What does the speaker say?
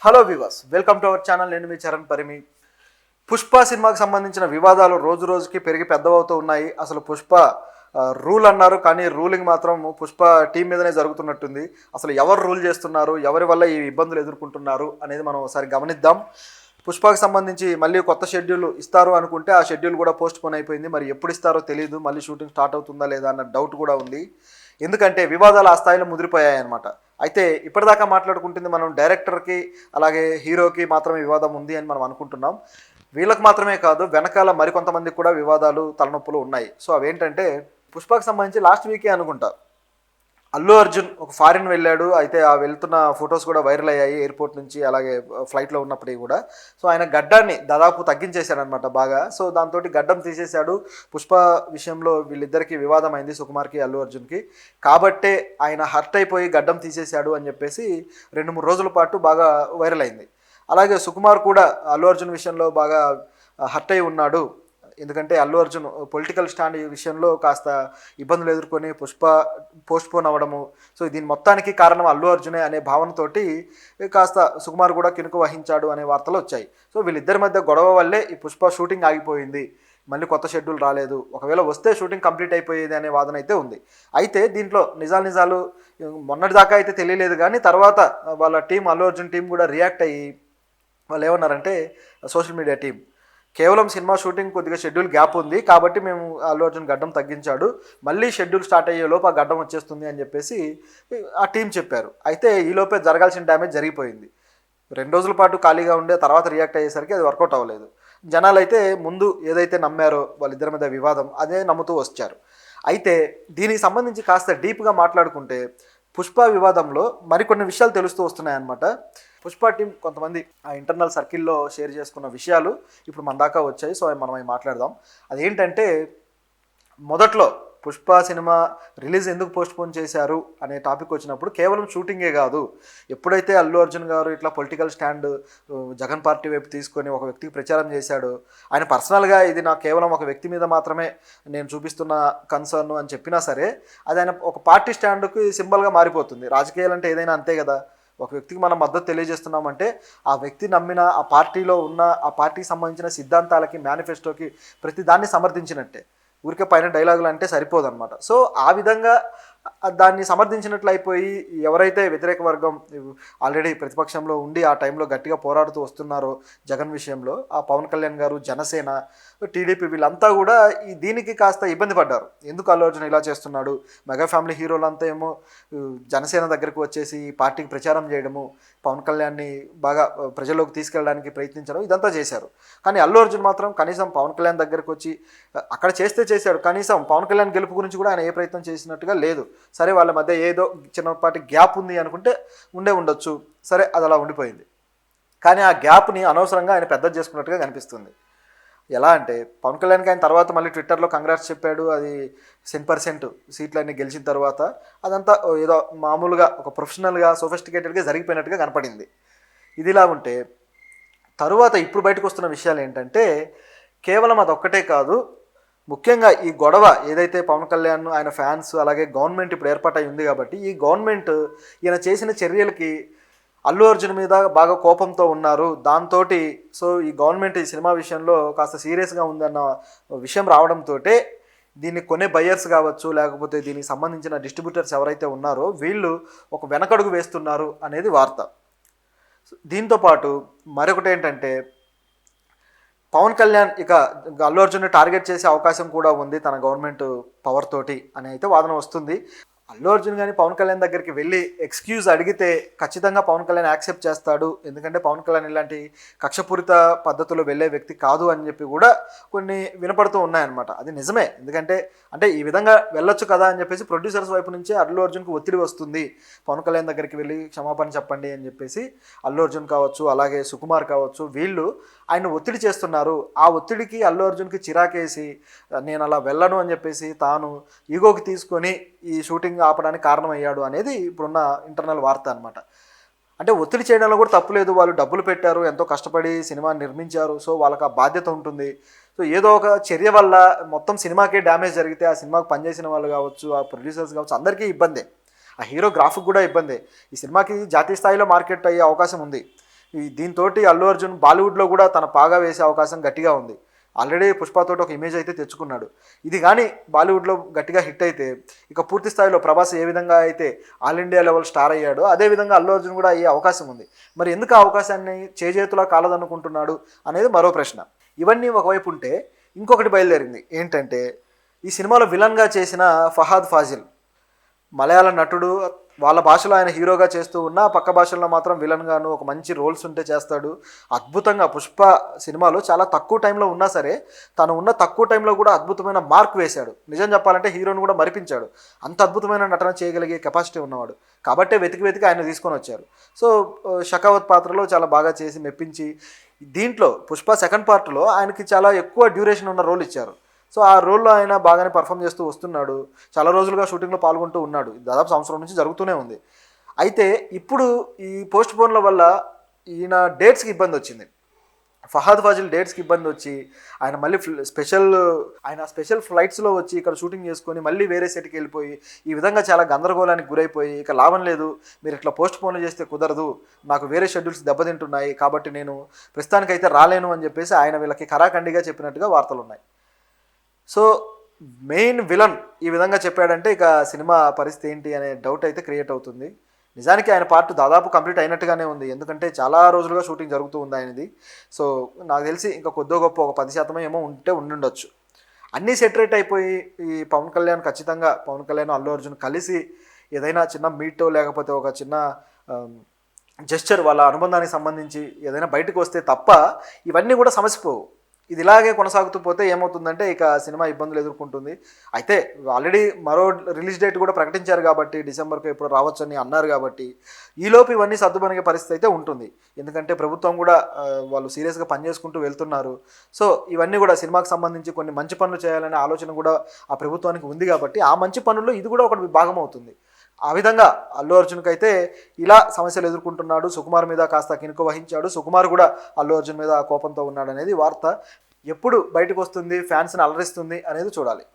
Hello viewers, welcome to our channel. నేను మీ చరణ్ పరిమి. పుష్ప సినిమాకి సంబంధించిన వివాదాలు రోజు రోజుకి పెరిగి పెద్దవవుతూ ఉన్నాయి. అసలు పుష్ప రూల్ అన్నారు, కానీ రూలింగ్ మాత్రం పుష్ప టీం మీదనే జరుగుతున్నట్టుంది. అసలు ఎవరు రూల్ చేస్తున్నారు, ఎవరి వల్ల ఈ ఇబ్బందులు ఎదుర్కొంటున్నారు అనేది మనం ఒకసారి గమనిద్దాం. పుష్పకి సంబంధించి మళ్ళీ కొత్త షెడ్యూల్ ఇస్తారు అనుకుంటే ఆ షెడ్యూల్ కూడా పోస్ట్ పోన్ అయిపోయింది. మరి ఎప్పుడు ఇస్తారో తెలియదు. మళ్ళీ షూటింగ్ స్టార్ట్ అవుతుందా లేదా అన్న డౌట్ కూడా ఉంది. ఎందుకంటే వివాదాలు ఆ స్థాయిలో ముదిరిపోయాయన్నమాట. అయితే ఇప్పటిదాకా మాట్లాడుకుంటుంది మనం డైరెక్టర్కి అలాగే హీరోకి మాత్రమే వివాదం ఉంది అని మనం అనుకుంటున్నాం. వీళ్ళకి మాత్రమే కాదు, వెనకాల మరికొంతమందికి కూడా వివాదాలు తలనొప్పులు ఉన్నాయి. సో అవేంటంటే, పుష్పకి సంబంధించి లాస్ట్ వీకే అనుకుంటా అల్లు అర్జున్ ఒక ఫారిన్ వెళ్ళాడు. అయితే ఆ వెళ్తున్న ఫొటోస్ కూడా వైరల్ అయ్యాయి ఎయిర్పోర్ట్ నుంచి, అలాగే ఫ్లైట్లో ఉన్నప్పటికీ కూడా. సో ఆయన గడ్డాన్ని దాదాపు తగ్గించేశాడనమాట బాగా. సో దాంతో గడ్డం తీసేశాడు. పుష్ప విషయంలో వీళ్ళిద్దరికీ వివాదం అయింది, సుకుమార్కి అల్లు అర్జున్కి. కాబట్టే ఆయన హర్ట్ అయిపోయి గడ్డం తీసేశాడు అని చెప్పేసి 2-3 రోజుల పాటు బాగా వైరల్ అయింది. అలాగే సుకుమార్ కూడా అల్లు అర్జున్ విషయంలో బాగా హర్ట్ అయి ఉన్నాడు. ఎందుకంటే అల్లు అర్జున్ పొలిటికల్ స్టాండ్ ఈ విషయంలో కాస్త ఇబ్బందులు ఎదుర్కొని పుష్ప పోస్ట్పోన్ అవ్వడము, సో దీని మొత్తానికి కారణం అల్లు అర్జునే అనే భావనతోటి కాస్త సుకుమార్ కూడా కినుకు వహించాడు అనే వార్తలు వచ్చాయి. సో వీళ్ళిద్దరి మధ్య గొడవ వల్లే ఈ పుష్ప షూటింగ్ ఆగిపోయింది. మళ్ళీ కొత్త షెడ్యూల్ రాలేదు. ఒకవేళ వస్తే షూటింగ్ కంప్లీట్ అయిపోయేది అనే వాదన అయితే ఉంది. అయితే దీంట్లో నిజాలు మొన్నటిదాకా అయితే తెలియలేదు, కానీ తర్వాత వాళ్ళ టీం, అల్లు అర్జున్ టీం కూడా రియాక్ట్ అయ్యి వాళ్ళు ఏమన్నారంటే, సోషల్ మీడియా టీం, కేవలం సినిమా షూటింగ్ కొద్దిగా షెడ్యూల్ గ్యాప్ ఉంది కాబట్టి మేము అల్లు అర్జున్ గడ్డం తగ్గించాడు, మళ్ళీ షెడ్యూల్ స్టార్ట్ అయ్యే లోపు ఆ గడ్డం వచ్చేస్తుంది అని చెప్పేసి ఆ టీం చెప్పారు. అయితే ఈలోపే జరగాల్సిన డ్యామేజ్ జరిగిపోయింది. 2 రోజుల పాటు ఖాళీగా ఉండే తర్వాత రియాక్ట్ అయ్యేసరికి అది వర్కౌట్ అవ్వలేదు. జనాలు అయితే ముందు ఏదైతే నమ్మారో వాళ్ళిద్దరి మీద వివాదం, అదే నమ్ముతూ వచ్చారు. అయితే దీనికి సంబంధించి కాస్త డీప్గా మాట్లాడుకుంటే, పుష్ప వివాదంలో మరికొన్ని విషయాలు తెలుస్తూ వస్తున్నాయన్నమాట. పుష్ప టీం కొంతమంది ఆ ఇంటర్నల్ సర్కిల్లో షేర్ చేసుకున్న విషయాలు ఇప్పుడు మన దాకా వచ్చాయి. సో మనం అవి మాట్లాడదాం. అదేంటంటే, మొదట్లో పుష్ప సినిమా రిలీజ్ ఎందుకు పోస్ట్పోన్ చేశారు అనే టాపిక్ వచ్చినప్పుడు కేవలం షూటింగే కాదు, ఎప్పుడైతే అల్లు అర్జున్ గారు ఇట్లా పొలిటికల్ స్టాండ్ జగన్ పార్టీ వైపు తీసుకొని ఒక వ్యక్తికి ప్రచారం చేశాడు, ఆయన పర్సనల్గా ఇది నాకు కేవలం ఒక వ్యక్తి మీద మాత్రమే నేను చూపిస్తున్న కన్సర్న్ అని చెప్పినా సరే, అది ఆయన ఒక పార్టీ స్టాండ్కి సింబల్గా మారిపోతుంది. రాజకీయాలు అంటే ఏదైనా అంతే కదా. ఒక వ్యక్తికి మనం మద్దతు తెలియజేస్తున్నామంటే ఆ వ్యక్తి నమ్మిన, ఆ పార్టీలో ఉన్న, ఆ పార్టీకి సంబంధించిన సిద్ధాంతాలకి, మేనిఫెస్టోకి ప్రతి దాన్ని సమర్థించినట్టే. ఊరికే పైన డైలాగులు అంటే సరిపోదన్నమాట. సో ఆ విధంగా దాన్ని సమర్థించినట్లు అయిపోయి, ఎవరైతే వ్యతిరేక వర్గం ఆల్రెడీ ప్రతిపక్షంలో ఉండి ఆ టైంలో గట్టిగా పోరాడుతూ వస్తున్నారో జగన్ విషయంలో, ఆ పవన్ కళ్యాణ్ గారు, జనసేన, టీడీపీ, వీళ్ళంతా కూడా దీనికి కాస్త ఇబ్బంది పడ్డారు. ఎందుకు అల్లు అర్జున్ ఇలా చేస్తున్నాడు, మెగా ఫ్యామిలీ హీరోలంతా ఏమో జనసేన దగ్గరకు వచ్చేసి పార్టీకి ప్రచారం చేయడము, పవన్ కళ్యాణ్ని బాగా ప్రజల్లోకి తీసుకెళ్ళడానికి ప్రయత్నించడం, ఇదంతా చేశారు. కానీ అల్లు అర్జున్ మాత్రం కనీసం పవన్ కళ్యాణ్ దగ్గరకు వచ్చి అక్కడ చేశాడు, కనీసం పవన్ కళ్యాణ్ గెలుపు గురించి కూడా ఆయన ఏ ప్రయత్నం చేసినట్టుగా లేదు. సరే, వాళ్ళ మధ్య ఏదో చిన్నపాటి గ్యాప్ ఉంది అనుకుంటే ఉండొచ్చు, సరే అది అలా ఉండిపోయింది. కానీ ఆ గ్యాప్ని అనవసరంగా ఆయన పెద్ద చేసుకున్నట్టుగా కనిపిస్తుంది. ఎలా అంటే, పవన్ కళ్యాణ్కి ఆయన తర్వాత మళ్ళీ ట్విట్టర్లో కంగ్రాట్స్ చెప్పాడు. అది 10% సీట్లన్నీ గెలిచిన తర్వాత అదంతా ఏదో మామూలుగా ఒక ప్రొఫెషనల్గా, సోఫిస్టికేటెడ్గా జరిగిపోయినట్టుగా కనపడింది. ఇదిలా ఉంటే తరువాత ఇప్పుడు బయటకు వస్తున్న విషయాలు ఏంటంటే, కేవలం అదొక్కటే కాదు, ముఖ్యంగా ఈ గొడవ ఏదైతే పవన్ కళ్యాణ్, ఆయన ఫ్యాన్స్, అలాగే గవర్నమెంట్ ఇప్పుడు ఏర్పాటై ఉంది కాబట్టి, ఈ గవర్నమెంట్ ఈయన చేసిన చర్యలకి అల్లు అర్జున్ మీద బాగా కోపంతో ఉన్నారు. దాంతో సో ఈ గవర్నమెంట్ ఈ సినిమా విషయంలో కాస్త సీరియస్గా ఉందన్న విషయం రావడంతో దీన్ని కొనే బయ్యర్స్ కావచ్చు, లేకపోతే దీనికి సంబంధించిన డిస్ట్రిబ్యూటర్స్ ఎవరైతే ఉన్నారో వీళ్ళు ఒక వెనకడుగు వేస్తున్నారు అనేది వార్త. దీంతోపాటు మరొకటి ఏంటంటే, పవన్ కళ్యాణ్ ఇక అల్లు అర్జున్ని టార్గెట్ చేసే అవకాశం కూడా ఉంది తన గవర్నమెంట్ పవర్ తోటి అని అయితే వాదన వస్తుంది. అల్లు అర్జున్ కానీ పవన్ కళ్యాణ్ దగ్గరికి వెళ్ళి ఎక్స్క్యూజ్ అడిగితే ఖచ్చితంగా పవన్ కళ్యాణ్ యాక్సెప్ట్ చేస్తాడు. ఎందుకంటే పవన్ కళ్యాణ్ ఇలాంటి కక్షపూరిత పద్ధతుల్లో వెళ్ళే వ్యక్తి కాదు అని చెప్పి కూడా కొన్ని వినపడుతూ ఉన్నాయన్నమాట. అది నిజమే. ఎందుకంటే ఈ విధంగా వెళ్ళొచ్చు కదా అని చెప్పేసి ప్రొడ్యూసర్స్ వైపు నుంచే అల్లు అర్జున్కి ఒత్తిడి వస్తుంది. పవన్ కళ్యాణ్ దగ్గరికి వెళ్ళి క్షమాపణ చెప్పండి అని చెప్పేసి అల్లు అర్జున్ కావచ్చు, అలాగే సుకుమార్ కావచ్చు, వీళ్ళు ఆయన ఒత్తిడి చేస్తున్నారు. ఆ ఒత్తిడికి అల్లు అర్జున్కి చిరాకేసి నేను అలా వెళ్ళను అని చెప్పేసి తాను ఈగోకి తీసుకొని ఈ షూటింగ్ ఆపడానికి కారణమయ్యాడు అనేది ఇప్పుడున్న ఇంటర్నల్ వార్త అనమాట. అంటే ఒత్తిడి చేయడంలో కూడా తప్పులేదు. వాళ్ళు డబ్బులు పెట్టారు, ఎంతో కష్టపడి సినిమా నిర్మించారు. సో వాళ్ళకి ఆ బాధ్యత ఉంటుంది. సో ఏదో ఒక చర్య వల్ల మొత్తం సినిమాకే డ్యామేజ్ జరిగితే ఆ సినిమాకి పనిచేసిన వాళ్ళు కావచ్చు, ఆ ప్రొడ్యూసర్స్ కావచ్చు, అందరికీ ఇబ్బందే. ఆ హీరో గ్రాఫిక్ కూడా ఇబ్బందే. ఈ సినిమాకి జాతీయ స్థాయిలో మార్కెట్ అయ్యే అవకాశం ఉంది. దీంతో అల్లు అర్జున్ బాలీవుడ్లో కూడా తన పాగా వేసే అవకాశం గట్టిగా ఉంది. ఆల్రెడీ పుష్పతో ఒక ఇమేజ్ అయితే తెచ్చుకున్నాడు. ఇది కానీ బాలీవుడ్లో గట్టిగా హిట్ అయితే ఇక పూర్తి స్థాయిలో ప్రభాస్ ఏ విధంగా అయితే ఆల్ ఇండియా లెవెల్ స్టార్ అయ్యాడో అదేవిధంగా అల్లు అర్జున్ కూడా అయ్యే అవకాశం ఉంది. మరి ఎందుకు ఆ అవకాశాన్ని చేజేతులా కాలదనుకుంటున్నాడు అనేది మరో ప్రశ్న. ఇవన్నీ ఒకవైపు ఉంటే ఇంకొకటి బయలుదేరింది. ఏంటంటే ఈ సినిమాలో విలన్గా చేసిన ఫహాద్ ఫాజిల్ మలయాళ నటుడు. వాళ్ళ భాషలో ఆయన హీరోగా చేస్తూ ఉన్నా పక్క భాషల్లో మాత్రం విలన్గాను ఒక మంచి రోల్స్ ఉంటే చేస్తాడు. అద్భుతంగా పుష్ప సినిమాలో చాలా తక్కువ టైంలో ఉన్నా సరే తను ఉన్న తక్కువ టైంలో కూడా అద్భుతమైన మార్క్ వేశాడు. నిజం చెప్పాలంటే హీరోని కూడా మరిపించాడు. అంత అద్భుతమైన నటన చేయగలిగే కెపాసిటీ ఉన్నవాడు. కాబట్టే వెతికి ఆయన తీసుకొని వచ్చారు. సో షకావత్ పాత్రలో చాలా బాగా చేసి మెప్పించి దీంట్లో పుష్ప సెకండ్ పార్ట్లో ఆయనకి చాలా ఎక్కువ డ్యూరేషన్ ఉన్న రోల్ ఇచ్చారు. సో ఆ రోల్లో ఆయన బాగానే పర్ఫామ్ చేస్తూ వస్తున్నాడు. చాలా రోజులుగా షూటింగ్లో పాల్గొంటూ ఉన్నాడు. దాదాపు సంవత్సరం నుంచి జరుగుతూనే ఉంది. అయితే ఇప్పుడు ఈ పోస్ట్ పోన్ల వల్ల ఈయన డేట్స్కి ఇబ్బంది వచ్చింది. ఫహాద్ ఫాజిల్ డేట్స్కి ఇబ్బంది వచ్చి ఆయన మళ్ళీ స్పెషల్ ఫ్లైట్స్లో వచ్చి ఇక్కడ షూటింగ్ చేసుకొని మళ్ళీ వేరే సెట్కి వెళ్ళిపోయి ఈ విధంగా చాలా గందరగోళానికి గురైపోయి ఇక లాభం లేదు, మీరు ఇట్లా పోస్ట్ పోన్లు చేస్తే కుదరదు, నాకు వేరే షెడ్యూల్స్ దెబ్బతింటున్నాయి కాబట్టి నేను ప్రస్తుతానికైతే రాలేను అని చెప్పేసి ఆయన వీళ్ళకి ఖరాఖండిగా చెప్పినట్టుగా వార్తలు ఉన్నాయి. సో మెయిన్ విలన్ ఈ విధంగా చెప్పాడంటే ఇక సినిమా పరిస్థితి ఏంటి అనే డౌట్ అయితే క్రియేట్ అవుతుంది. నిజానికి ఆయన పార్ట్ దాదాపు కంప్లీట్ అయినట్టుగానే ఉంది. ఎందుకంటే చాలా రోజులుగా షూటింగ్ జరుగుతూ ఉంది ఆయనది. సో నాకు తెలిసి ఇంకా కొద్దో గొప్ప ఒక 10% ఏమో ఉండుండొచ్చు. అన్నీ సెటరేట్ అయిపోయి ఈ పవన్ కళ్యాణ్ అల్లు అర్జున్ కలిసి ఏదైనా చిన్న మీటో లేకపోతే ఒక చిన్న జెస్చర్ వాళ్ళ అనుబంధానికి సంబంధించి ఏదైనా బయటకు వస్తే తప్ప ఇవన్నీ కూడా సమసిపోవు. ఇది ఇలాగే కొనసాగుతూ పోతే ఏమవుతుందంటే ఇక సినిమా ఇబ్బందులు ఎదుర్కొంటుంది. అయితే ఆల్రెడీ మరో రిలీజ్ డేట్ కూడా ప్రకటించారు కాబట్టి డిసెంబర్కి ఎప్పుడు రావచ్చని అన్నారు కాబట్టి ఈలోపు ఇవన్నీ సర్దుమణిగే పరిస్థితి అయితే ఉంటుంది. ఎందుకంటే ప్రభుత్వం కూడా వాళ్ళు సీరియస్గా పనిచేసుకుంటూ వెళ్తున్నారు. సో ఇవన్నీ కూడా సినిమాకి సంబంధించి కొన్ని మంచి పనులు చేయాలనే ఆలోచన కూడా ఆ ప్రభుత్వానికి ఉంది కాబట్టి ఆ మంచి పనుల్లో ఇది కూడా ఒకటి భాగం అవుతుంది. ఆ విధంగా అల్లు అర్జున్కి అయితే ఇలా సమస్యలు ఎదుర్కొంటున్నాడు. సుకుమార్ మీద కాస్త కినుక వహించాడు. సుకుమార్ కూడా అల్లు అర్జున్ మీద కోపంతో ఉన్నాడు అనేది వార్త. ఎప్పుడు బయటకు వస్తుంది, ఫ్యాన్స్ని అలరిస్తుంది అనేది చూడాలి.